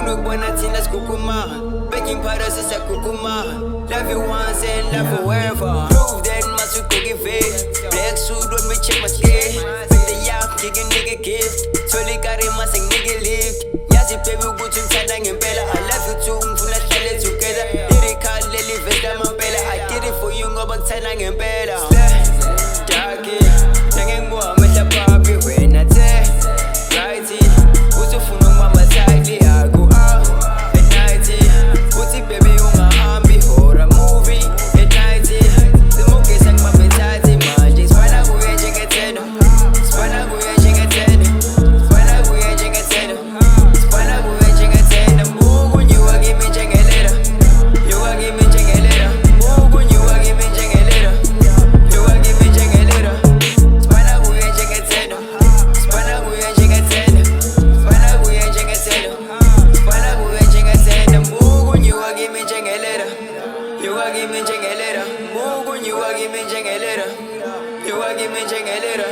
Unubona thina sikukuma, baking powder sisakukuma. Love you once and love forever. Prove that must we cook it fit. Black suit when we check my skin. With the yap, kick a nigga gift. Totally got it, must nigga lift. Yazi baby, good to tell ngempela. I love you too, mfuna hlale together. Lyrical, lily vesta mampela. I did it for you, ngoba ngithanda ngempela. Jackie, nangengibona amehla papi when I tell righty. Uthi ufuna ngibamba tightly, I go out at nighty. Uthi baby ungahambi or a movie at nighty. Simugesa ngibambe tightly manje. Sibana kuye njengetendo. Sibana kuye njengetendo. Sibana kuye njengetendo. Sibana kuye njengetendo. Mungu nyuwa kimi njengelera. Nyuwa kimi njengelera. Mungu nyuwa kimi njengelera. Nyuwa kimi njengelera. Sibana kuye njengetendo. Sibana kuye njengetendo. Sibana kuye njengetendo. Sibana kuye njengetendo. Mungu nyuwa kimi njengelera. Nyuwa kimi njengelera. Mungu nyuwa kimi njengelera. Nyuwa kimi njengelera.